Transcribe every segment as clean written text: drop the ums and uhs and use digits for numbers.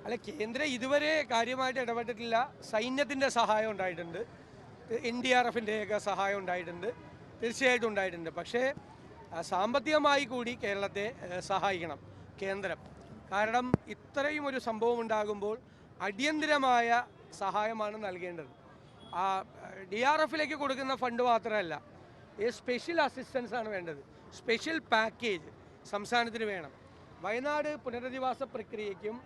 അല്ല, കേന്ദ്രം ഇതുവരെ കാര്യമായിട്ട് ഇടപെട്ടിട്ടില്ല. സൈന്യത്തിൻ്റെ സഹായം ഉണ്ടായിട്ടുണ്ട്, NDRFിൻ്റെയൊക്കെ സഹായം ഉണ്ടായിട്ടുണ്ട്, തീർച്ചയായിട്ടും ഉണ്ടായിട്ടുണ്ട്. പക്ഷേ സാമ്പത്തികമായി കൂടി കേരളത്തെ സഹായിക്കണം കേന്ദ്രം. കാരണം ഇത്രയും ഒരു സംഭവം ഉണ്ടാകുമ്പോൾ അടിയന്തിരമായ സഹായമാണ് നൽകേണ്ടത്. DRFിലേക്ക് കൊടുക്കുന്ന ഫണ്ട് മാത്രമല്ല, സ്പെഷ്യൽ അസിസ്റ്റൻസ് ആണ് വേണ്ടത്. സ്പെഷ്യൽ പാക്കേജ് സംസ്ഥാനത്തിന് വേണം. വയനാട് പുനരധിവാസ പ്രക്രിയയ്ക്കും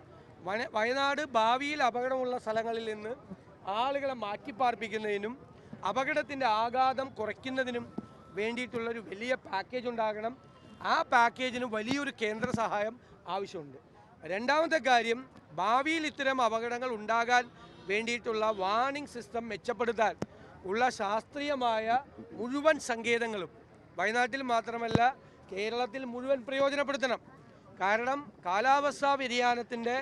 വയനാട് ഭാവിയിൽ അപകടമുള്ള സ്ഥലങ്ങളിൽ നിന്ന് ആളുകളെ മാറ്റിപ്പാർപ്പിക്കുന്നതിനും അപകടത്തിൻ്റെ ആഘാതം കുറയ്ക്കുന്നതിനും വേണ്ടിയിട്ടുള്ളൊരു വലിയ പാക്കേജ് ഉണ്ടാകണം. ആ പാക്കേജിന് വലിയൊരു കേന്ദ്ര സഹായം ആവശ്യമുണ്ട്. രണ്ടാമത്തെ കാര്യം, ഭാവിയിൽ ഇത്തരം അപകടങ്ങൾ ഉണ്ടാകാൻ വേണ്ടിയിട്ടുള്ള വാർണിംഗ് സിസ്റ്റം മെച്ചപ്പെടുത്താൻ ഉള്ള ശാസ്ത്രീയമായ മുഴുവൻ സങ്കേതങ്ങളും വയനാട്ടിൽ മാത്രമല്ല കേരളത്തിൽ മുഴുവൻ പ്രയോജനപ്പെടുത്തണം. കാരണം കാലാവസ്ഥാ വ്യതിയാനത്തിൻ്റെ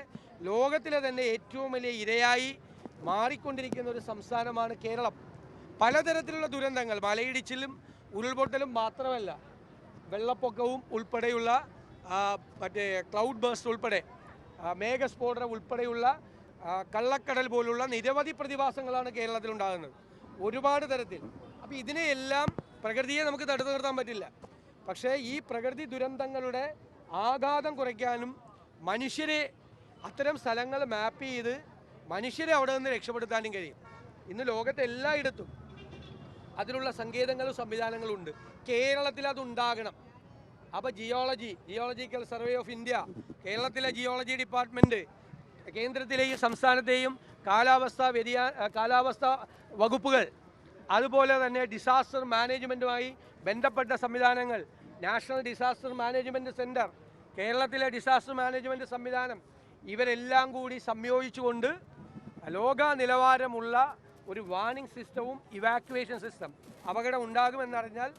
ലോകത്തിലെ തന്നെ ഏറ്റവും വലിയ ഇരയായി മാറിക്കൊണ്ടിരിക്കുന്ന ഒരു സംസ്ഥാനമാണ് കേരളം. പലതരത്തിലുള്ള ദുരന്തങ്ങൾ, മലയിടിച്ചിലും ഉരുൾപൊട്ടലും മാത്രമല്ല, വെള്ളപ്പൊക്കവും ഉൾപ്പെടെയുള്ള ക്ലൗഡ് ബേസ്റ്റ് ഉൾപ്പെടെ മേഘസ്ഫോടനം ഉൾപ്പെടെയുള്ള കള്ളക്കടൽ പോലുള്ള നിരവധി പ്രതിഭാസങ്ങളാണ് കേരളത്തിലുണ്ടാകുന്നത്, ഒരുപാട് തരത്തിൽ. അപ്പോൾ ഇതിനെയെല്ലാം പ്രകൃതിയെ നമുക്ക് തടുത്തു നിർത്താൻ പറ്റില്ല. പക്ഷേ ഈ പ്രകൃതി ദുരന്തങ്ങളുടെ ആഘാതം കുറയ്ക്കാനും മനുഷ്യരെ അത്തരം സ്ഥലങ്ങൾ മാപ്പ് ചെയ്ത് മനുഷ്യരെ അവിടെ നിന്ന് രക്ഷപ്പെടുത്താനും കഴിയും. ഇന്ന് ലോകത്തെ എല്ലായിടത്തും അതിനുള്ള സങ്കേതങ്ങളും സംവിധാനങ്ങളും ഉണ്ട്. കേരളത്തിൽ അതുണ്ടാകണം. അപ്പോൾ ജിയോളജിക്കൽ സർവേ ഓഫ് ഇന്ത്യ, കേരളത്തിലെ ജിയോളജി ഡിപ്പാർട്ട്മെൻറ്റ്, കേന്ദ്രത്തിലെയും സംസ്ഥാനത്തെയും കാലാവസ്ഥ വകുപ്പുകൾ, അതുപോലെ തന്നെ ഡിസാസ്റ്റർ മാനേജ്മെൻറ്റുമായി ബന്ധപ്പെട്ട സംവിധാനങ്ങൾ, നാഷണൽ ഡിസാസ്റ്റർ മാനേജ്മെൻറ്റ് സെൻറ്റർ, കേരളത്തിലെ ഡിസാസ്റ്റർ മാനേജ്മെൻറ്റ് സംവിധാനം, ഇവരെല്ലാം കൂടി സംയോജിച്ചുകൊണ്ട് ലോക നിലവാരമുള്ള ഒരു വാർണിംഗ് സിസ്റ്റവും ഇവാക്യുവേഷൻ സിസ്റ്റം, അപകടം ഉണ്ടാകുമെന്നറിഞ്ഞാൽ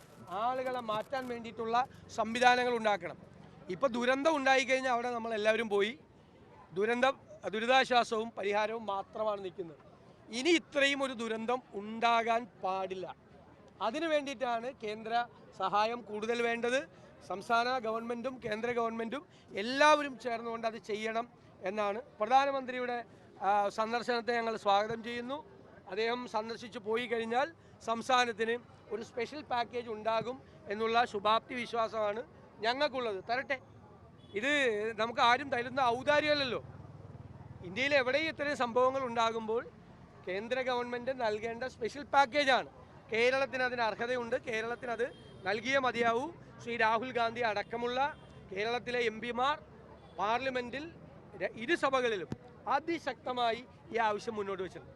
ആളുകളെ മാറ്റാൻ വേണ്ടിയിട്ടുള്ള സംവിധാനങ്ങൾ ഉണ്ടാക്കണം. ഇപ്പോൾ ദുരന്തം ഉണ്ടായിക്കഴിഞ്ഞാൽ അവിടെ നമ്മളെല്ലാവരും പോയി ദുരിതാശ്വാസവും പരിഹാരവും മാത്രമാണ് നിൽക്കുന്നത്. ഇനി ഇത്രയും ഒരു ദുരന്തം ഉണ്ടാകാൻ പാടില്ല. അതിനു വേണ്ടിയിട്ടാണ് കേന്ദ്ര സഹായം കൂടുതൽ വേണ്ടത്. സംസ്ഥാന ഗവൺമെൻറ്റും കേന്ദ്ര ഗവൺമെൻറ്റും എല്ലാവരും ചേർന്നുകൊണ്ട് അത് ചെയ്യണം എന്നാണ്. പ്രധാനമന്ത്രിയുടെ സന്ദർശനത്തെ ഞങ്ങൾ സ്വാഗതം ചെയ്യുന്നു. അദ്ദേഹം സന്ദർശിച്ച് പോയി കഴിഞ്ഞാൽ സംസ്ഥാനത്തിന് ഒരു സ്പെഷ്യൽ പാക്കേജ് ഉണ്ടാകും എന്നുള്ള ശുഭാപ്തി വിശ്വാസമാണ് ഞങ്ങൾക്കുള്ളത്. തരട്ടെ. ഇത് നമുക്ക് ആരും തരുന്ന ഔദാര്യമല്ലല്ലോ. ഇന്ത്യയിൽ എവിടെയും ഇത്തരം സംഭവങ്ങൾ ഉണ്ടാകുമ്പോൾ കേന്ദ്ര ഗവൺമെൻറ് നൽകേണ്ട സ്പെഷ്യൽ പാക്കേജാണ്. കേരളത്തിന് അതിന് അർഹതയുണ്ട്. കേരളത്തിന് അത് നൽകിയേ മതിയാവൂ. ശ്രീ രാഹുൽ ഗാന്ധി അടക്കമുള്ള കേരളത്തിലെ MP-മാർ പാർലമെൻറ്റിൽ ഇരുസഭകളിലും അതിശക്തമായി ഈ ആവശ്യം മുന്നോട്ട് വെച്ചിട്ടുണ്ട്.